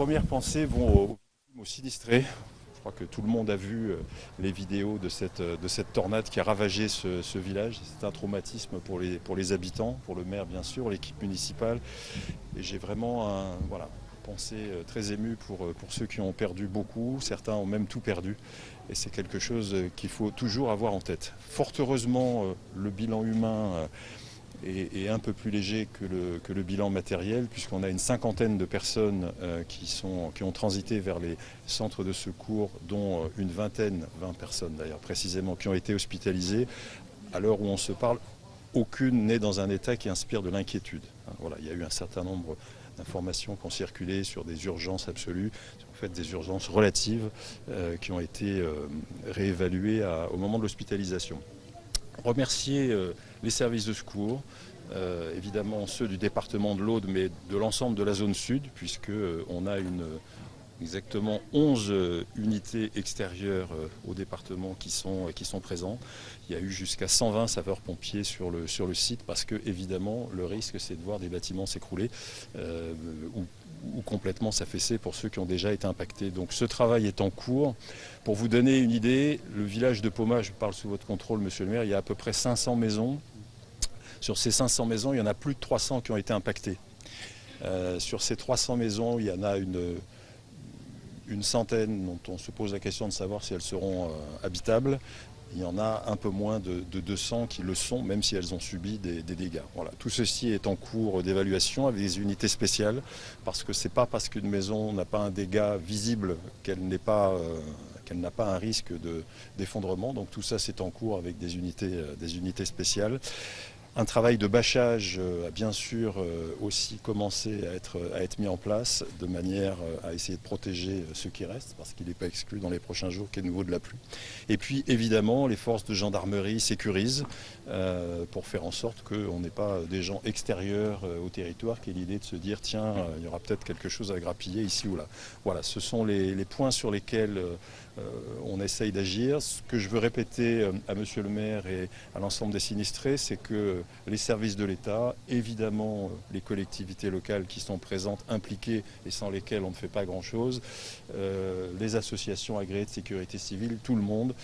premières pensées vont aux sinistrés. Je crois que tout le monde a vu les vidéos de cette tornade qui a ravagé ce village. C'est un traumatisme pour les habitants, pour le maire bien sûr, l'équipe municipale. Et j'ai vraiment voilà, pensée très émue pour ceux qui ont perdu beaucoup. Certains ont même tout perdu. Et c'est quelque chose qu'il faut toujours avoir en tête. Fort heureusement, le bilan humain est un peu plus léger que le bilan matériel, puisqu'on a une cinquantaine de personnes qui ont transité vers les centres de secours, dont une vingtaine, 20 personnes d'ailleurs précisément, qui ont été hospitalisées. À l'heure où on se parle, aucune n'est dans un état qui inspire de l'inquiétude. Voilà, il y a eu un certain nombre d'informations qui ont circulé sur des urgences absolues, en fait des urgences relatives qui ont été réévaluées au moment de l'hospitalisation. Remercier les services de secours, évidemment ceux du département de l'Aude, mais de l'ensemble de la zone sud, puisqu'on a exactement 11 unités extérieures au département qui sont présentes. Il y a eu jusqu'à 120 sapeurs-pompiers sur le site, parce que évidemment le risque c'est de voir des bâtiments s'écrouler ou complètement s'affaisser pour ceux qui ont déjà été impactés. Donc ce travail est en cours. Pour vous donner une idée, le village de Pomat, je parle sous votre contrôle monsieur le maire, il y a à peu près 500 maisons. Sur ces 500 maisons, il y en a plus de 300 qui ont été impactées. Sur ces 300 maisons, il y en a une centaine dont on se pose la question de savoir si elles seront habitables. Il y en a un peu moins de 200 qui le sont, même si elles ont subi des dégâts. Voilà. Tout ceci est en cours d'évaluation avec des unités spéciales, parce que ce n'est pas parce qu'une maison n'a pas un dégât visible qu'elle n'a pas un risque d'effondrement. Donc tout ça c'est en cours avec des unités spéciales. Un travail de bâchage a bien sûr aussi commencé à être mis en place de manière à essayer de protéger ceux qui restent, parce qu'il n'est pas exclu dans les prochains jours qu'il y ait de nouveau de la pluie. Et puis évidemment les forces de gendarmerie sécurisent pour faire en sorte qu'on n'ait pas des gens extérieurs au territoire, qui est l'idée de se dire tiens, il y aura peut-être quelque chose à grappiller ici ou là. Voilà, ce sont les points sur lesquels on essaye d'agir. Ce que je veux répéter à monsieur le maire et à l'ensemble des sinistrés, c'est que les services de l'État, évidemment les collectivités locales qui sont présentes, impliquées et sans lesquelles on ne fait pas grand-chose, les associations agréées de sécurité civile, tout le monde,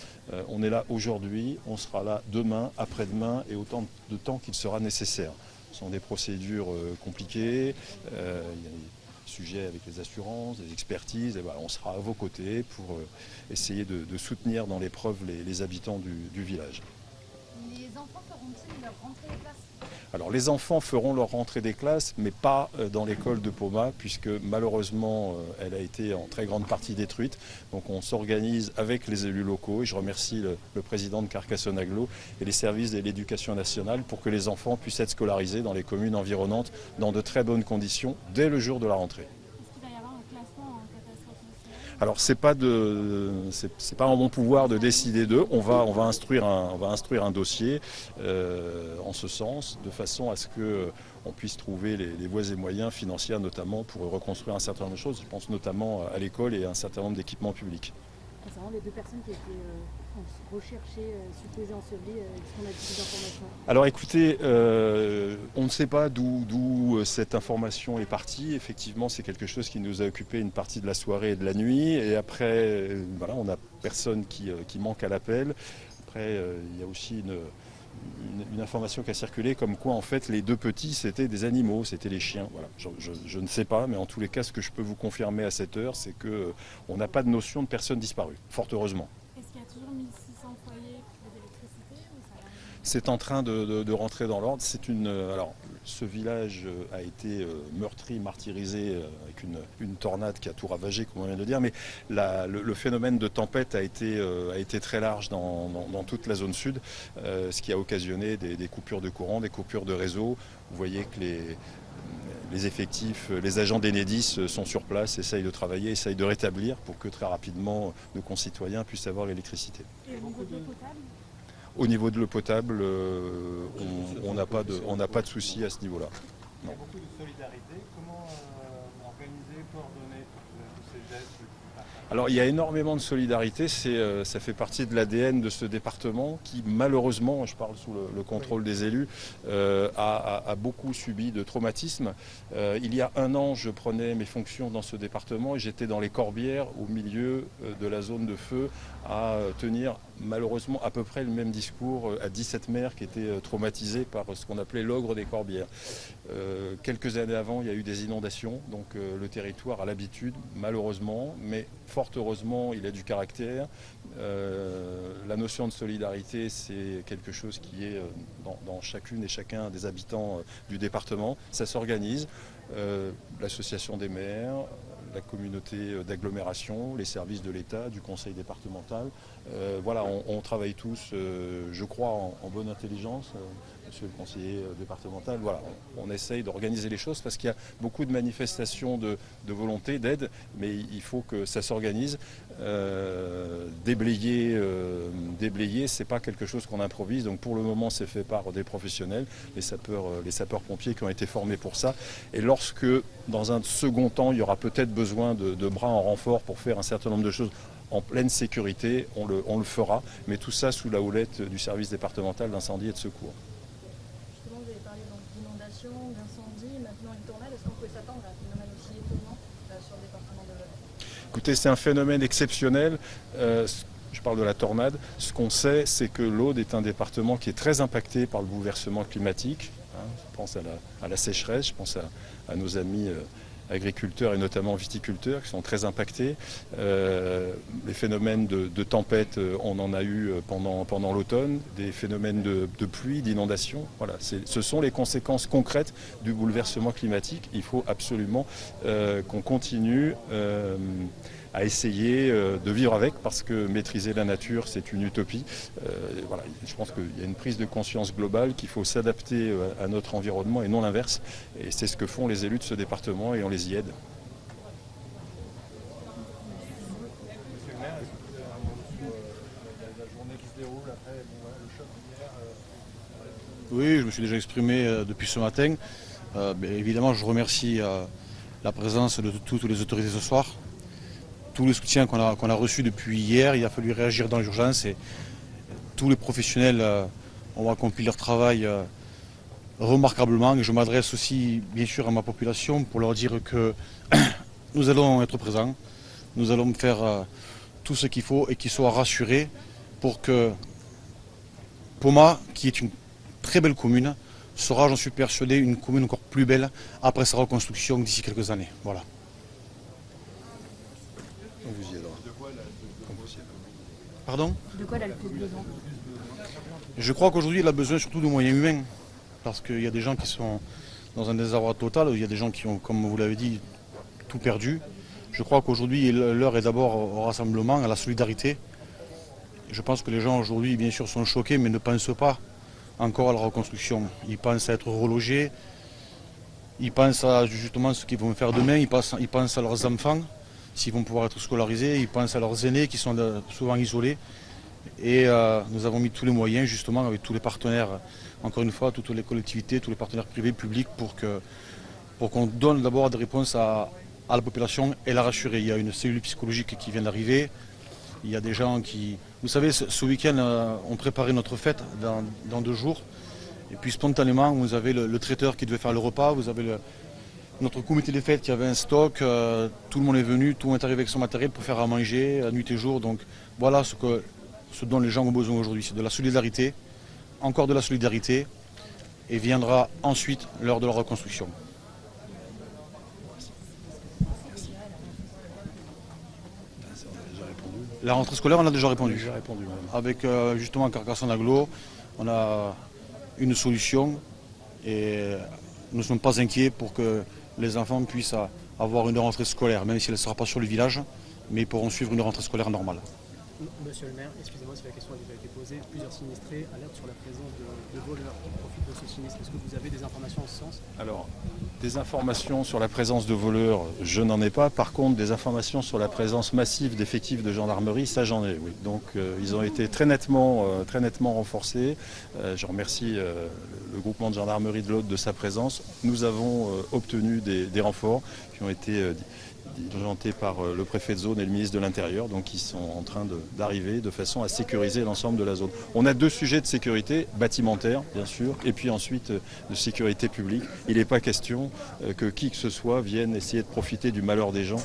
on est là aujourd'hui, on sera là demain, après-demain et autant de temps qu'il sera nécessaire. Ce sont des procédures compliquées, il y a sujets avec les assurances, les expertises, et voilà, on sera à vos côtés pour essayer de soutenir dans l'épreuve les habitants du village. Les enfants feront-ils leur rentrée des classes? Alors les enfants feront leur rentrée des classes, mais pas dans l'école de Pomat, puisque malheureusement elle a été en très grande partie détruite. Donc on s'organise avec les élus locaux, et je remercie le président de Carcassonne-Aglo et les services de l'éducation nationale pour que les enfants puissent être scolarisés dans les communes environnantes dans de très bonnes conditions dès le jour de la rentrée. Est-ce qu'il va y avoir un classement en catastrophe naturelle? Alors c'est pas en mon pouvoir de décider d'eux. On va instruire un dossier en ce sens, de façon à ce que on puisse trouver les voies et moyens financiers notamment pour reconstruire un certain nombre de choses. Je pense notamment à l'école et à un certain nombre d'équipements publics. Concernant les deux personnes qui étaient recherchées, supposées ensevelies, est-ce qu'on a des informations? Alors écoutez, on ne sait pas d'où cette information est partie. Effectivement, c'est quelque chose qui nous a occupé une partie de la soirée et de la nuit. Et après, voilà, on n'a personne qui manque à l'appel. Après, il y a aussi une information qui a circulé comme quoi en fait les deux petits c'était des animaux, c'était les chiens. Voilà. Je ne sais pas, mais en tous les cas, ce que je peux vous confirmer à cette heure, c'est qu'on n'a pas de notion de personnes disparues, fort heureusement. Est-ce qu'il y a toujours 1600 foyers privés d'électricité ou ça a... C'est en train de rentrer dans l'ordre. Alors, ce village a été meurtri, martyrisé avec une tornade qui a tout ravagé, comme on vient de le dire. Mais le phénomène de tempête a été très large dans toute la zone sud, ce qui a occasionné des coupures de courant, des coupures de réseau. Vous voyez que les effectifs, les agents d'Enedis sont sur place, essayent de travailler, essayent de rétablir pour que très rapidement nos concitoyens puissent avoir l'électricité. Et au niveau de l'eau potable? Au niveau de l'eau potable, on n'a pas de souci à ce niveau-là. Il y a beaucoup de solidarité. Comment organiser, coordonner tous ces gestes qui partagent? Alors il y a énormément de solidarité, ça fait partie de l'ADN de ce département qui malheureusement, je parle sous le contrôle des élus, a beaucoup subi de traumatismes. Il y a un an, je prenais mes fonctions dans ce département et j'étais dans les Corbières au milieu de la zone de feu à tenir malheureusement à peu près le même discours à 17 maires qui étaient traumatisés par ce qu'on appelait l'ogre des Corbières. Quelques années avant, il y a eu des inondations, donc le territoire a l'habitude, malheureusement, mais fort heureusement, il a du caractère. La notion de solidarité, c'est quelque chose qui est dans chacune et chacun des habitants du département. Ça s'organise. L'association des maires, la communauté d'agglomération, les services de l'État, du conseil départemental. Voilà, on travaille tous, je crois, en bonne intelligence. Monsieur le conseiller départemental, voilà, on essaye d'organiser les choses parce qu'il y a beaucoup de manifestations de volonté, d'aide, mais il faut que ça s'organise. Déblayer, c'est pas quelque chose qu'on improvise, donc pour le moment c'est fait par des professionnels, les sapeurs-pompiers qui ont été formés pour ça. Et lorsque, dans un second temps, il y aura peut-être besoin de bras en renfort pour faire un certain nombre de choses en pleine sécurité, on le fera, mais tout ça sous la houlette du service départemental d'incendie et de secours. Justement, vous avez parlé d'inondation, d'incendie, maintenant une tornade. Est-ce qu'on peut s'attendre à un phénomène aussi étonnant sur le département de l'Aude? Écoutez, c'est un phénomène exceptionnel. Je parle de la tornade. Ce qu'on sait, c'est que l'Aude est un département qui est très impacté par le bouleversement climatique. Je pense à la sécheresse, je pense à nos amis agriculteurs et notamment viticulteurs qui sont très impactés. Les phénomènes de tempête, on en a eu pendant l'automne, des phénomènes de pluie, d'inondation. Voilà, ce sont les conséquences concrètes du bouleversement climatique. Il faut absolument qu'on continue à essayer de vivre avec, parce que maîtriser la nature, c'est une utopie. Voilà, je pense qu'il y a une prise de conscience globale qu'il faut s'adapter à notre environnement et non l'inverse. Et c'est ce que font les élus de ce département et on les y aide. Monsieur le maire, est-ce que vous avez un mot sur la journée qui se déroule après le choc d'hier? Oui, je me suis déjà exprimé depuis ce matin. Évidemment, je remercie la présence de toutes les autorités ce soir. Tout le soutien qu'on a reçu depuis hier, il a fallu réagir dans l'urgence et tous les professionnels ont accompli leur travail remarquablement. Et je m'adresse aussi bien sûr à ma population pour leur dire que nous allons être présents, nous allons faire tout ce qu'il faut et qu'ils soient rassurés pour que Poma, qui est une très belle commune, sera, j'en suis persuadé, une commune encore plus belle après sa reconstruction d'ici quelques années. Voilà. On vous y aidera. Pardon ? De quoi elle a le plus besoin? Je crois qu'aujourd'hui, elle a besoin surtout de moyens humains. Parce qu'il y a des gens qui sont dans un désarroi total, il y a des gens qui ont, comme vous l'avez dit, tout perdu. Je crois qu'aujourd'hui, l'heure est d'abord au rassemblement, à la solidarité. Je pense que les gens aujourd'hui, bien sûr, sont choqués, mais ne pensent pas encore à la reconstruction. Ils pensent à être relogés, ils pensent à justement ce qu'ils vont faire demain, ils pensent à leurs enfants, s'ils vont pouvoir être scolarisés, ils pensent à leurs aînés qui sont souvent isolés. Et nous avons mis tous les moyens, justement, avec tous les partenaires, encore une fois, toutes les collectivités, tous les partenaires privés, publics, pour qu'on donne d'abord des réponses à la population et la rassurer. Il y a une cellule psychologique qui vient d'arriver. Il y a des gens qui... Vous savez, ce week-end, on préparait notre fête dans 2 jours. Et puis spontanément, vous avez le traiteur qui devait faire le repas, vous avez notre comité des fêtes qui avait un stock, tout le monde est venu, tout le monde est arrivé avec son matériel pour faire à manger, nuit et jour. Donc voilà ce dont les gens ont besoin aujourd'hui, c'est de la solidarité, encore de la solidarité, et viendra ensuite l'heure de la reconstruction. La rentrée scolaire, on a déjà répondu. Avec justement Carcassonne Agglo, on a une solution et nous ne sommes pas inquiets pour que les enfants puissent avoir une rentrée scolaire, même si elle ne sera pas sur le village, mais ils pourront suivre une rentrée scolaire normale. Monsieur le maire, excusez-moi si la question a déjà été posée, plusieurs sinistrés alertent sur la présence de voleurs qui profitent de ce sinistre. Est-ce que vous avez des informations en ce sens? Alors, des informations sur la présence de voleurs, je n'en ai pas. Par contre, des informations sur la présence massive d'effectifs de gendarmerie, ça j'en ai, oui. Donc, ils ont été très nettement renforcés. Je remercie le groupement de gendarmerie de l'Aude de sa présence. Nous avons obtenu des renforts qui ont été diligentés par le préfet de zone et le ministre de l'Intérieur, donc ils sont en train d'arriver de façon à sécuriser l'ensemble de la zone. On a 2 sujets de sécurité, bâtimentaire bien sûr, et puis ensuite de sécurité publique. Il n'est pas question que qui que ce soit vienne essayer de profiter du malheur des gens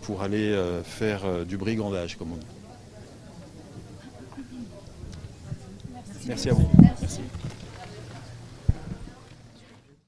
pour aller faire du brigandage, comme on dit. Merci à vous. Merci.